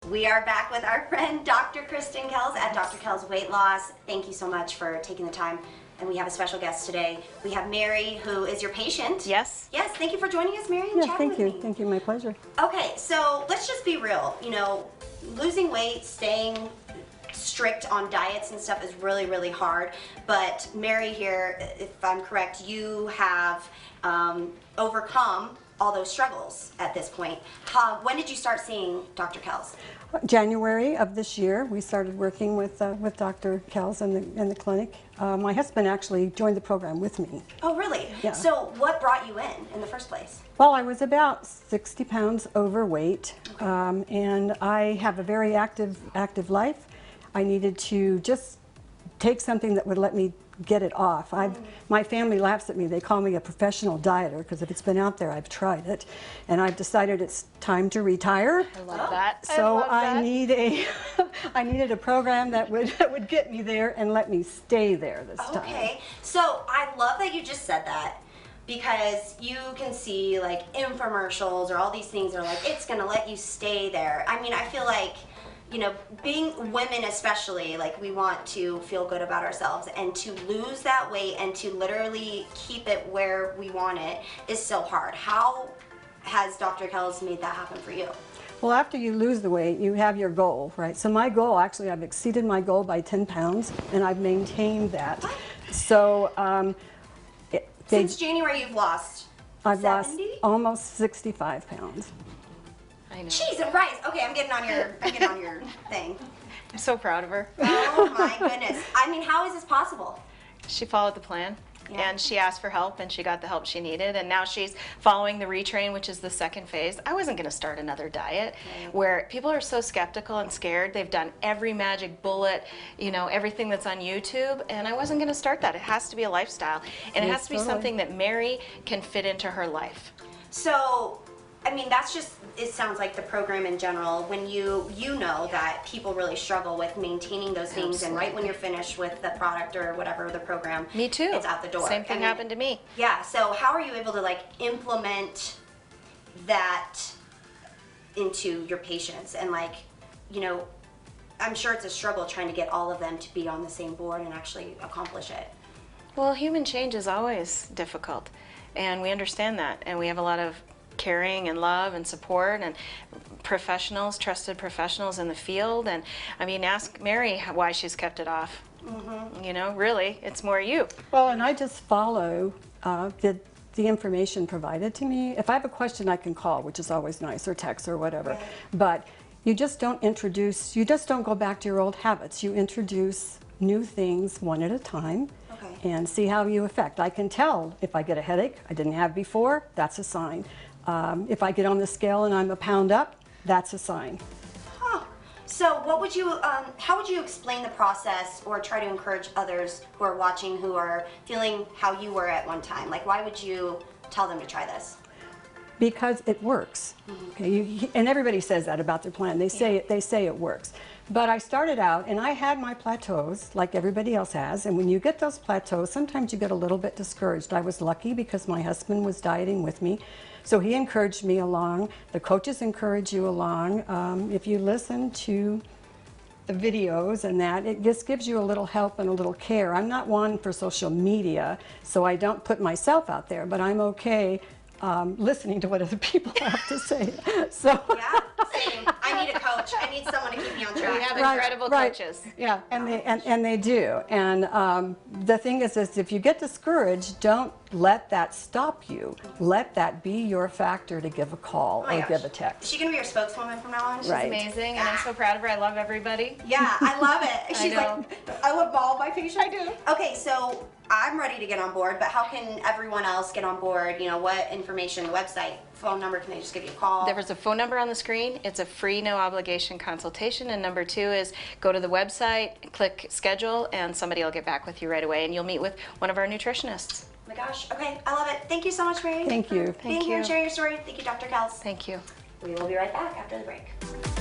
We are back with our friend Dr. Kristen Kells at Dr. Kells Weight Loss. Thank you so much for taking the time. And we have a special guest today. We have Mary, who is your patient. Yes. Yes, thank you for joining us, Mary, and chatting with me. Thank you, my pleasure. Okay, so let's just be real. You know, losing weight, staying strict on diets and stuff is really, really hard. But Mary here, if I'm correct, you have overcome all those struggles at this point. When did you start seeing Dr. Kells? January of this year, we started working with Dr. Kells in the clinic. My husband actually joined the program with me. Oh, really? Yeah. So what brought you in the first place? Well, I was about 60 pounds overweight, and I have a very active life. I needed to just take something that would let me get it off. My family laughs at me. They call me a professional dieter because if it's been out there, I've tried it. And I've decided it's time to retire. I love that. So I needed a program that would get me there and let me stay there this time. Okay. So I love that you just said that, because you can see like infomercials or all these things that are like, it's going to let you stay there. I mean, I feel like, you know, being women especially, like we want to feel good about ourselves, and to lose that weight and to literally keep it where we want it is so hard. How has Dr. Kells made that happen for you? Well, after you lose the weight, you have your goal, right? So my goal, actually, I've exceeded my goal by 10 pounds, and I've maintained that. What? So Since January, you've lost I've 70? lost almost 65 pounds. I know. Cheese and rice. Okay, I'm getting on your thing. I'm so proud of her. Oh my goodness. I mean, how is this possible? She followed the plan. Yeah. And she asked for help, and she got the help she needed, and now she's following the retrain, which is the second phase. I wasn't going to start another diet where people are so skeptical and scared. They've done every magic bullet, you know, everything that's on YouTube, and I wasn't going to start that. It has to be a lifestyle, and it has to be something that Mary can fit into her life. So, I mean, that's just, it sounds like the program in general, when you know that people really struggle with maintaining those things, and right when you're finished with the product or whatever the program, Me too. it's out the door. Same thing happened to me. Yeah, so how are you able to like implement that into your patients? And like, you know, I'm sure it's a struggle trying to get all of them to be on the same board and actually accomplish it. Well, human change is always difficult, and we understand that, and we have a lot of caring and love and support and professionals, trusted professionals in the field. And I mean, ask Mary why she's kept it off. You know, really, it's more you. Well, and I just follow the information provided to me. If I have a question, I can call, which is always nice, or text or whatever. Right. But you just don't go back to your old habits. You introduce new things one at a time. Okay. And see how you affect. I can tell if I get a headache I didn't have before, that's a sign. If I get on the scale and I'm a pound up, that's a sign. Huh. So what would you, how would you explain the process, or try to encourage others who are watching who are feeling how you were at one time? Like, why would you tell them to try this? Because it works. Okay, and everybody says that about their plan. They say it works. But I started out, and I had my plateaus like everybody else has, and when you get those plateaus, sometimes you get a little bit discouraged. I was lucky because my husband was dieting with me, so he encouraged me along. The coaches encourage you along. If you listen to the videos and that, it just gives you a little help and a little care. I'm not one for social media, so I don't put myself out there, but I'm okay listening to what other people have to say. So Yeah, same. I need a coach. I need someone to keep me on track. We have incredible coaches. Yeah, and they do. And the thing is if you get discouraged, don't let that stop you. Let that be your factor to give a call Oh my or gosh. give a text. Is she going to be your spokeswoman from now on? She's amazing, and I'm so proud of her. I love everybody. Yeah, I love it. She's know. like, I love all my patients. I do. Okay, so I'm ready to get on board, but how can everyone else get on board? You know, what information, website, phone number, can they just give you a call? There was a phone number on the screen. It's a free, no obligation consultation. And number 2 is go to the website, click schedule, and somebody will get back with you right away, and you'll meet with one of our nutritionists. Oh my gosh. Okay, I love it. Thank you so much, Mary. Thank you. For being here and sharing your story. Thank you, Dr. Kells. Thank you. We will be right back after the break.